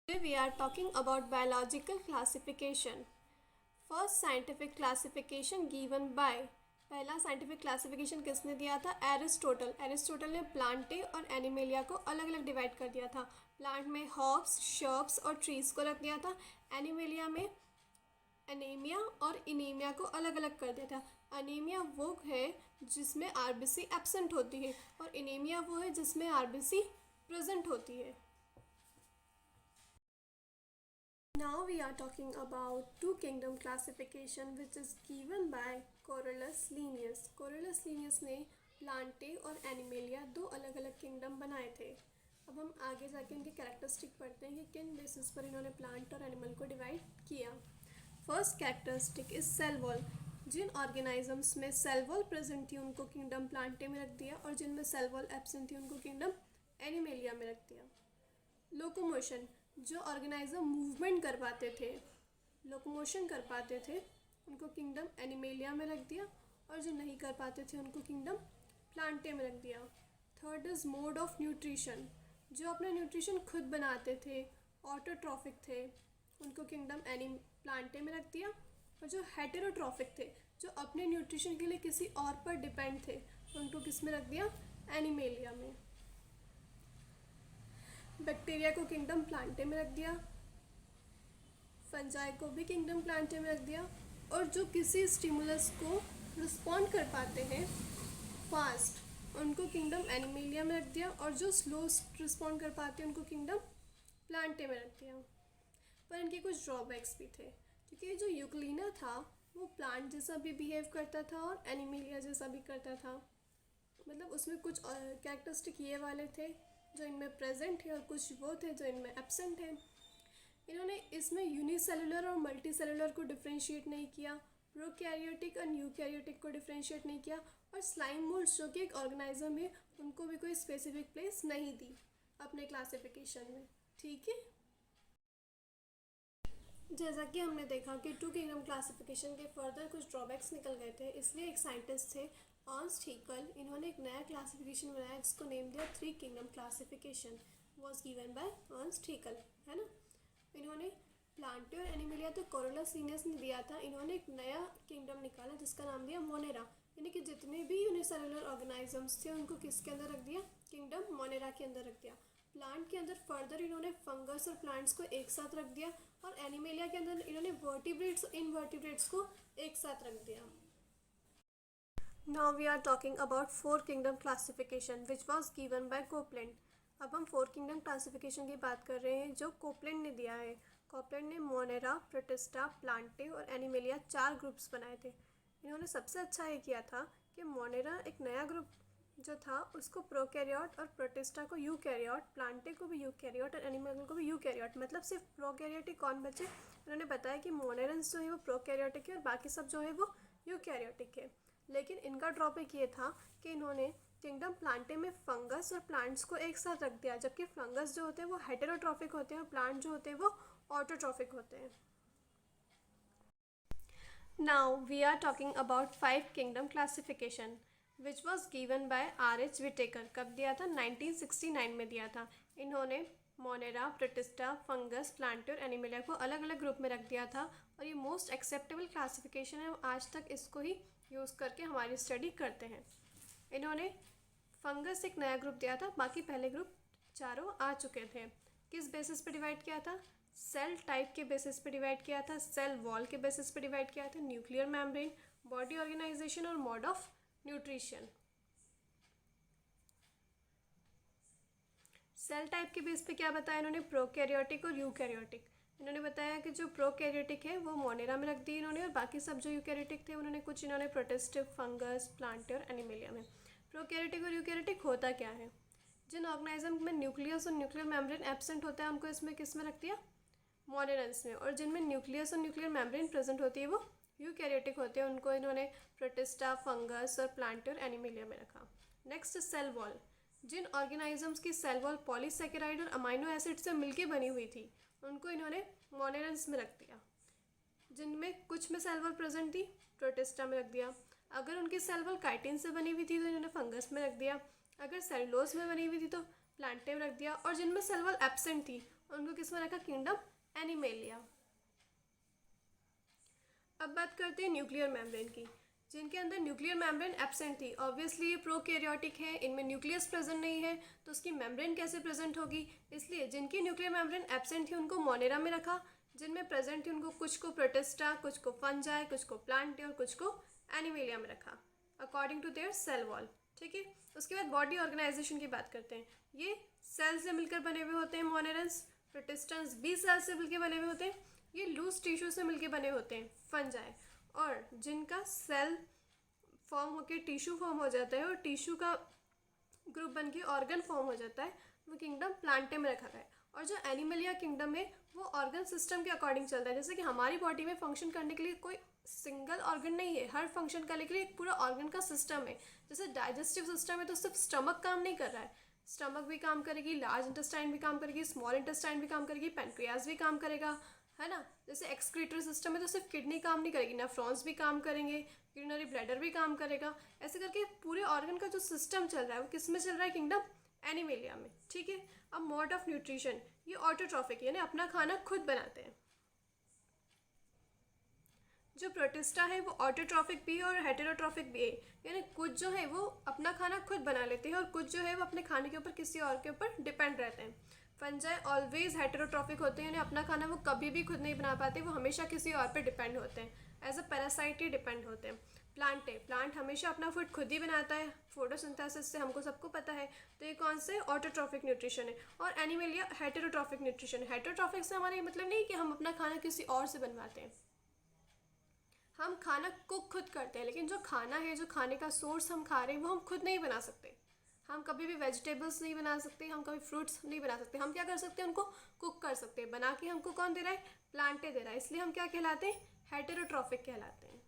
Today we are talking about biological classification. First scientific classification given by पहला scientific classification किसने दिया था? Aristotle. Aristotle ने Plantae और एनिमेलिया को अलग अलग डिवाइड कर दिया था। प्लांट में हर्ब्स, शर्ब्स और ट्रीज को रख दिया था। एनिमेलिया में एनीमिया और इनीमिया को अलग अलग कर दिया था। अनीमिया वो है जिसमें आरबीसी एब्सेंट होती है और इनीमिया वो है जिसमें आरबीसी प्रेजेंट होती है। Now we are talking about two kingdom classification which is given by Corylus Linnaeus. Corylus Linnaeus ने प्लांटे और एनिमेलिया दो अलग अलग किंगडम बनाए थे। अब हम आगे जाके इनके कैरेक्टरिस्टिक पढ़ते हैं कि किन बेसिस पर इन्होंने प्लांट और एनिमल को डिवाइड किया। First characteristic is cell wall. जिन ऑर्गेनिजम्स में सेल वॉल प्रेजेंट थी उनको किंगडम प्लांटे में रख दिया और जिनमें सेल वॉल एब्सेंट थी उनको किंगडम एनिमेलिया में रख दिया। लोकोमोशन, जो ऑर्गेनाइजम मूवमेंट कर पाते थे, लोकोमोशन कर पाते थे, उनको किंगडम एनिमेलिया में रख दिया और जो नहीं कर पाते थे उनको किंगडम प्लांटे में रख दिया। Third is mode of nutrition, जो अपना न्यूट्रिशन खुद बनाते थे, ऑटोट्रॉफिक थे, उनको किंगडम प्लांटे में रख दिया। और जो हेटेरोट्रॉफिक थे, जो अपने न्यूट्रिशन के लिए किसी और पर डिपेंड थे, उनको किस में रख दिया? एनिमेलिया में। बैक्टीरिया को किंगडम प्लांटे में रख दिया, फंजाई को भी किंगडम प्लांटे में रख दिया और जो किसी स्टिमुलस को रिस्पॉन्ड कर पाते हैं फास्ट, उनको किंगडम एनिमेलिया में रख दिया और जो स्लो रिस्पॉन्ड कर पाते हैं उनको किंगडम प्लांटे में रख दिया। पर इनके कुछ ड्रॉबैक्स भी थे, क्योंकि जो यूक्लिना था वो प्लांट जैसा भी बिहेव करता था और एनिमेलिया जैसा भी करता था। मतलब उसमें कुछ कैरेक्टरिस्टिक ये वाले थे जो इनमें प्रेजेंट है और कुछ वो थे जो इनमें एब्सेंट है। इन्होंने इसमें यूनिसेलुलर और मल्टी सेलुलर को डिफ्रेंशिएट नहीं किया, प्रोकैरियोटिक और यूकैरियोटिक को डिफ्रेंशिएट नहीं किया और स्लाइम मोल्ड्स जो कि एक ऑर्गेनाइजम है उनको भी कोई स्पेसिफिक प्लेस नहीं दी अपने क्लासिफिकेशन में। ठीक है, जैसा कि हमने देखा कि टू किंगडम क्लासिफिकेशन के फर्दर कुछ ड्रॉबैक्स निकल गए थे, इसलिए एक साइंटिस्ट थे अर्नस्ट हैकेल, इन्होंने एक नया क्लासिफिकेशन बनाया जिसको नेम दिया three kingdom classification. Was given bye Ernst Hückel, है ना। इन्होंने प्लांटे और एनिमेलिया तो कोरोलस लीनियस ने दिया था, इन्होंने एक नया किंगडम निकाला जिसका नाम दिया मोनेरा, यानी कि जितने भी यूनिसेलुलर ऑर्गेनिजम्स थे उनको किसके अंदर रख दिया? किंगडम मोनेरा के अंदर रख दिया। प्लांट के अंदर फर्दर इन्होंने फंगस और प्लांट्स को एक साथ रख दिया और एनिमेलिया के अंदर इन्होंने वर्टिब्रेट्स और इनवर्टिब्रेट्स को एक साथ रख दिया। Now we are talking about four kingdom classification which was given by Copeland. अब हम फोर किंगडम क्लासिफिकेशन की बात कर रहे हैं जो कोपलैंड ने दिया है। कोपलैंड ने मोनेरा, प्रोटिस्टा, प्लांटे और एनिमेलिया चार ग्रुप्स बनाए थे। इन्होंने सबसे अच्छा ये किया था कि मोनेरा एक नया ग्रुप जो था उसको प्रोकैरियोट और प्रोटिस्टा को यूकैरियोट, प्लांटे को भी यूकैरियोट और एनिमल को भी यूकैरियोट, मतलब सिर्फ प्रोकैरियोटिक कौन बचे? उन्होंने बताया कि मोनेरन्स जो है वो प्रोकैरियोटिक है और बाकी सब जो है वो यूकैरियोटिक है। लेकिन इनका ड्रॉबैक ये था कि इन्होंने किंगडम प्लांटे में फंगस और प्लांट्स को एक साथ रख दिया, जबकि फंगस जो होते हैं वो हेटेरोट्रॉफिक होते हैं और प्लांट जो होते हैं वो ऑटोट्रॉफिक होते हैं। Now we are talking about five kingdom classification which was given by R.H. Whittaker. कब दिया था? 1969 में दिया था। इन्होंने मोनेरा, प्रोटिस्टा, फंगस, प्लांटे और एनिमेलिया को अलग अलग ग्रुप में रख दिया था और ये मोस्ट एक्सेप्टेबल क्लासिफिकेशन है, आज तक इसको ही यूज़ करके हमारी स्टडी करते हैं। इन्होंने फंगस एक नया ग्रुप दिया था, बाकी पहले ग्रुप चारों आ चुके थे। किस बेसिस पे डिवाइड किया था? सेल टाइप के बेसिस पे डिवाइड किया था, सेल वॉल के बेसिस पे डिवाइड किया था, न्यूक्लियर मेम्ब्रेन, बॉडी ऑर्गेनाइजेशन और mode of nutrition. Cell type के बेस पे क्या बताया इन्होंने? प्रोकैरियोटिक और यूकैरियोटिक। इन्होंने बताया कि जो प्रोकैरियोटिक है वो मोनेरा में रख दी इन्होंने और बाकी सब जो यूकैरियोटिक थे उन्होंने कुछ इन्होंने प्रोटिस्ट, फंगस, प्लांटे और एनिमेलिया में। प्रोकैरियोटिक और यूकैरियोटिक होता क्या है? जिन ऑर्गेनिज्म में न्यूक्लियस और न्यूक्लियर मेम्ब्रेन एब्सेंट होता है उनको इसमें किस में रख दिया? मोनेरन्स में। और जिनमें न्यूक्लियस और न्यूक्लियर मेम्ब्रेन प्रेजेंट होती है वो यूकैरियोटिक होते हैं, उनको इन्होंने प्रोटिस्टा, फंगस और प्लांटे और एनिमेलिया में रखा। Next cell wall. जिन ऑर्गेनिजम्स की सेल वॉल पॉलीसेकेराइड और अमाइनो एसिड से मिलकर बनी हुई थी उनको इन्होंने मोनेरन्स में रख दिया। जिनमें कुछ में सेल वॉल प्रेजेंट थी प्रोटिस्टा में रख दिया। अगर उनकी सेल वॉल काइटिन से बनी हुई थी तो इन्होंने फंगस में रख दिया अगर सेलुलोज में बनी हुई थी तो प्लांटे में रख दिया, और जिनमें सेल वॉल एब्सेंट थी उनको किस में रखा, किंगडम एनिमेलिया। अब बात करते हैं न्यूक्लियर मेम्ब्रेन की। जिनके अंदर न्यूक्लियर मेम्ब्रेन एब्सेंट थी, ऑब्वियसली ये प्रोकैरियोटिक है, इनमें न्यूक्लियस प्रेजेंट नहीं है, तो उसकी मेम्ब्रेन कैसे प्रेजेंट होगी। इसलिए जिनकी न्यूक्लियर मेम्ब्रेन एब्सेंट थी उनको मोनेरा में रखा, जिनमें प्रेजेंट थी उनको कुछ को प्रोटिस्टा, कुछ को फंजाई, कुछ को प्लांटे और कुछ को एनिमेलिया में रखा according to their cell wall. ठीक है, उसके बाद बॉडी ऑर्गेनाइजेशन की बात करते हैं। ये सेल से मिलकर बने हुए होते हैं मोनेरन्स, प्रोटिस्टेंस भी सेल से मिलकर बने हुए होते हैं, ये लूज टिश्यू से मिलकर बने होते हैं फंजाई, और जिनका सेल फॉर्म होकर टिश्यू फॉर्म हो जाता है और टिश्यू का ग्रुप बन के ऑर्गन फॉर्म हो जाता है, वो किंगडम प्लांटे में रखा गया है। और जो एनिमलिया किंगडम है वो ऑर्गन सिस्टम के अकॉर्डिंग चलता है, जैसे कि हमारी बॉडी में फंक्शन करने के लिए कोई सिंगल ऑर्गन नहीं है, हर फंक्शन करने के लिए एक पूरा ऑर्गन का सिस्टम है। जैसे डाइजेस्टिव सिस्टम है तो सिर्फ स्टमक काम नहीं कर रहा है, स्टमक भी काम करेगी, लार्ज इंटेस्टाइन भी काम करेगी, स्मॉल इंटेस्टाइन भी काम करेगी, पेनक्रियाज भी काम करेगा, है ना। जैसे एक्सक्रीटरी सिस्टम है तो सिर्फ किडनी काम नहीं करेगी, नेफ्रॉन्स भी काम करेंगे, यूरिनरी ब्लैडर भी काम करेगा। ऐसे करके पूरे ऑर्गन का जो सिस्टम चल रहा है वो किस में चल रहा है, किंगडम एनिमेलिया में। ठीक है, अब मोड ऑफ न्यूट्रिशन, ये ऑटोट्रॉफिक यानी अपना खाना खुद बनाते हैं। जो प्रोटिस्टा है वो ऑटोट्रॉफिक भी है और हेटेरोट्रॉफिक भी है, यानी कुछ जो है वो अपना खाना खुद बना लेते हैं और कुछ जो है वो अपने खाने के ऊपर किसी और के ऊपर डिपेंड रहते हैं। फंजाई ऑलवेज हेटेरोट्रॉफिक होते हैं, यानी अपना खाना वो कभी भी खुद नहीं बना पाते, वो हमेशा किसी और पर डिपेंड होते हैं, एज अ पैरासाइट ही डिपेंड होते हैं। प्लांट हमेशा अपना फूड खुद ही बनाता है, फोटोसिंथेसिस से हमको सबको पता है। तो ये कौन से ऑटोट्रॉफिक न्यूट्रिशन है, और एनिमलिया हेटेरोट्रॉफिक न्यूट्रिशन है। हेटेरोट्रॉफिक से हमारा ये मतलब नहीं कि हम अपना खाना किसी और से बनवाते हैं, हम खाना कुक खुद करते हैं, लेकिन जो खाना है, जो खाने का सोर्स हम खा रहे हैं वो हम खुद नहीं बना सकते। हम कभी भी वेजिटेबल्स नहीं बना सकते, हम कभी फ्रूट्स नहीं बना सकते। हम क्या कर सकते हैं, उनको कुक कर सकते हैं, बना के हमको कौन दे रहा है, प्लांटे दे रहा है। इसलिए हम क्या कहलाते हैं, हेटेरोट्रॉफिक कहलाते हैं।